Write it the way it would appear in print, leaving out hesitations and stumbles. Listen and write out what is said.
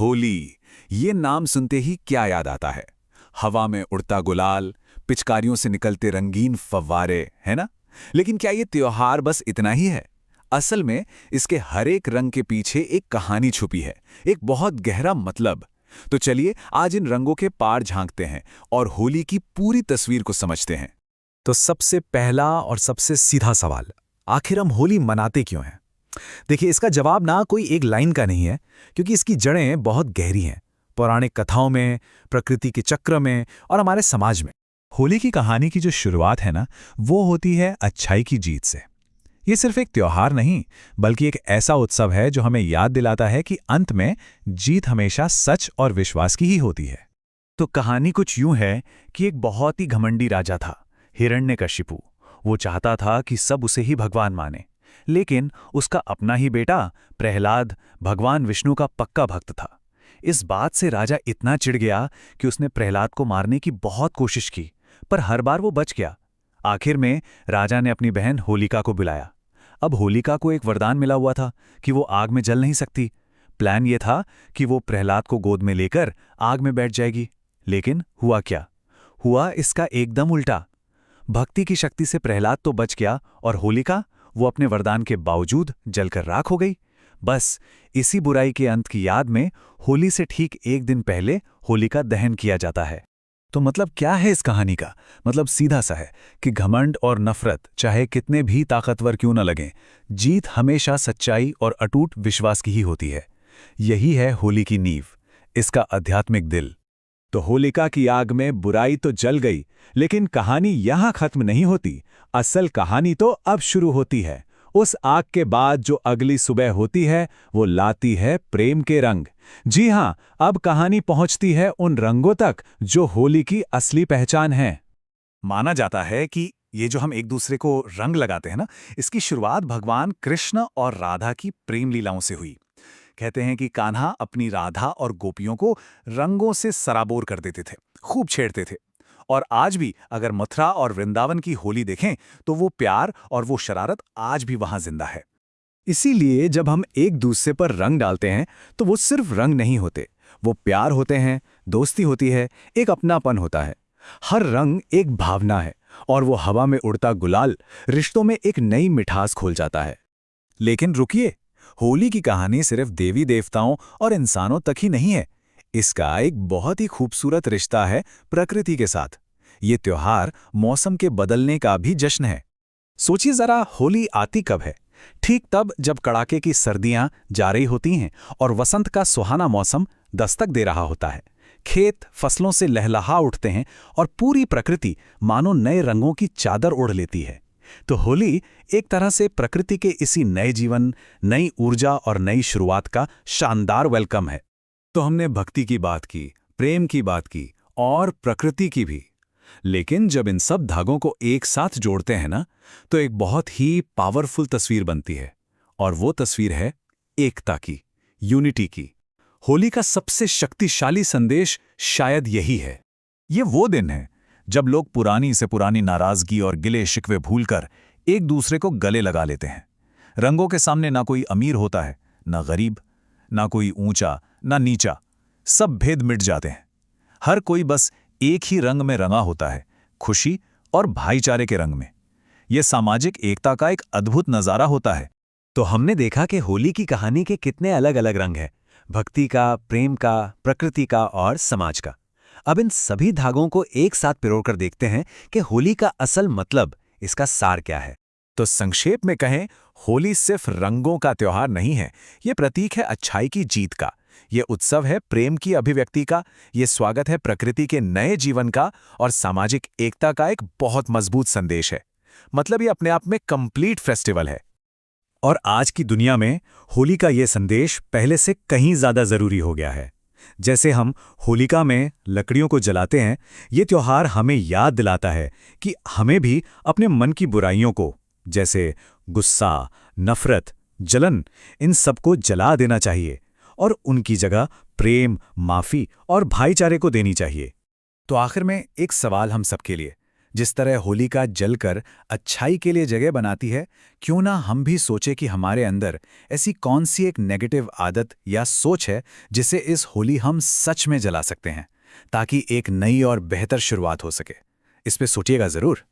होली, ये नाम सुनते ही क्या याद आता है? हवा में उड़ता गुलाल, पिचकारियों से निकलते रंगीन फव्वारे, है ना? लेकिन क्या ये त्योहार बस इतना ही है? असल में इसके हर एक रंग के पीछे एक कहानी छुपी है, एक बहुत गहरा मतलब। तो चलिए आज इन रंगों के पार झांकते हैं और होली की पूरी तस्वीर को समझते हैं। तो सबसे पहला और सबसे सीधा सवाल, आखिर हम होली मनाते क्यों हैं? देखिए, इसका जवाब ना कोई एक लाइन का नहीं है, क्योंकि इसकी जड़ें बहुत गहरी हैं। पौराणिक कथाओं में, प्रकृति के चक्र में और हमारे समाज में। होली की कहानी की जो शुरुआत है ना, वो होती है अच्छाई की जीत से। ये सिर्फ एक त्योहार नहीं, बल्कि एक ऐसा उत्सव है जो हमें याद दिलाता है कि अंत में जीत हमेशा सच और विश्वास की ही होती है। तो कहानी कुछ यूं है कि एक बहुत ही घमंडी राजा था, हिरण्यकशिपु। वो चाहता था कि सब उसे ही भगवान माने, लेकिन उसका अपना ही बेटा प्रहलाद भगवान विष्णु का पक्का भक्त था। इस बात से राजा इतना चिढ़ गया कि उसने प्रहलाद को मारने की बहुत कोशिश की, पर हर बार वो बच गया। आखिर में राजा ने अपनी बहन होलिका को बुलाया। अब होलिका को एक वरदान मिला हुआ था कि वो आग में जल नहीं सकती। प्लान ये था कि वो प्रहलाद को गोद में लेकर आग में बैठ जाएगी, लेकिन हुआ क्या? हुआ इसका एकदम उल्टा। भक्ति की शक्ति से प्रहलाद तो बच गया और होलिका, वो अपने वरदान के बावजूद जलकर राख हो गई। बस इसी बुराई के अंत की याद में होली से ठीक एक दिन पहले होलिका दहन किया जाता है। तो मतलब क्या है इस कहानी का? मतलब सीधा सा है कि घमंड और नफरत चाहे कितने भी ताकतवर क्यों न लगें, जीत हमेशा सच्चाई और अटूट विश्वास की ही होती है। यही है होली की नींव, इसका आध्यात्मिक दिल। तो होलिका की आग में बुराई तो जल गई, लेकिन कहानी यहां खत्म नहीं होती। असल कहानी तो अब शुरू होती है। उस आग के बाद जो अगली सुबह होती है, वो लाती है प्रेम के रंग। जी हां, अब कहानी पहुंचती है उन रंगों तक जो होली की असली पहचान है। माना जाता है कि ये जो हम एक दूसरे को रंग लगाते हैं ना, इसकी शुरुआत भगवान कृष्ण और राधा की प्रेम लीलाओं से हुई। कहते हैं कि कान्हा अपनी राधा और गोपियों को रंगों से सराबोर कर देते थे, खूब छेड़ते थे। और आज भी अगर मथुरा और वृंदावन की होली देखें तो वो प्यार और वो शरारत आज भी वहां जिंदा है। इसीलिए जब हम एक दूसरे पर रंग डालते हैं तो वो सिर्फ रंग नहीं होते, वो प्यार होते हैं, दोस्ती होती है, एक अपनापन होता है। हर रंग एक भावना है और वो हवा में उड़ता गुलाल रिश्तों में एक नई मिठास खोल जाता है। लेकिन रुकिए, होली की कहानी सिर्फ देवी देवताओं और इंसानों तक ही नहीं है। इसका एक बहुत ही खूबसूरत रिश्ता है प्रकृति के साथ। ये त्योहार मौसम के बदलने का भी जश्न है। सोचिए जरा, होली आती कब है? ठीक तब जब कड़ाके की सर्दियां जा रही होती हैं और वसंत का सुहाना मौसम दस्तक दे रहा होता है। खेत फसलों से लहलहा उठते हैं और पूरी प्रकृति मानो नए रंगों की चादर ओढ़ लेती है। तो होली एक तरह से प्रकृति के इसी नए जीवन, नई ऊर्जा और नई शुरुआत का शानदार वेलकम है। तो हमने भक्ति की बात की, प्रेम की बात की और प्रकृति की भी। लेकिन जब इन सब धागों को एक साथ जोड़ते हैं ना, तो एक बहुत ही पावरफुल तस्वीर बनती है। और वो तस्वीर है एकता की, यूनिटी की। होली का सबसे शक्तिशाली संदेश शायद यही है। ये वो दिन है जब लोग पुरानी से पुरानी नाराजगी और गिले शिकवे भूलकर एक दूसरे को गले लगा लेते हैं। रंगों के सामने ना कोई अमीर होता है, ना गरीब, ना कोई ऊंचा ना नीचा, सब भेद मिट जाते हैं। हर कोई बस एक ही रंग में रंगा होता है, खुशी और भाईचारे के रंग में। यह सामाजिक एकता का एक अद्भुत नजारा होता है। तो हमने देखा कि होली की कहानी के कितने अलग अलग रंग हैं, भक्ति का, प्रेम का, प्रकृति का और समाज का। अब इन सभी धागों को एक साथ पिरोकर देखते हैं कि होली का असल मतलब, इसका सार क्या है। तो संक्षेप में कहें, होली सिर्फ रंगों का त्योहार नहीं है, ये प्रतीक है अच्छाई की जीत का। ये उत्सव है प्रेम की अभिव्यक्ति का, ये स्वागत है प्रकृति के नए जीवन का और सामाजिक एकता का एक बहुत मजबूत संदेश है। मतलब ये अपने आप में कंप्लीट फेस्टिवल है। और आज की दुनिया में होली का ये संदेश पहले से कहीं ज्यादा जरूरी हो गया है। जैसे हम होलिका में लकड़ियों को जलाते हैं, ये त्योहार हमें याद दिलाता है कि हमें भी अपने मन की बुराइयों को, जैसे गुस्सा, नफरत, जलन, इन सबको जला देना चाहिए और उनकी जगह प्रेम, माफी और भाईचारे को देनी चाहिए। तो आखिर में एक सवाल हम सबके लिए, जिस तरह होलिका जलकर अच्छाई के लिए जगह बनाती है, क्यों ना हम भी सोचे कि हमारे अंदर ऐसी कौन सी एक नेगेटिव आदत या सोच है जिसे इस होली हम सच में जला सकते हैं, ताकि एक नई और बेहतर शुरुआत हो सके। इस पे सोचिएगा ज़रूर।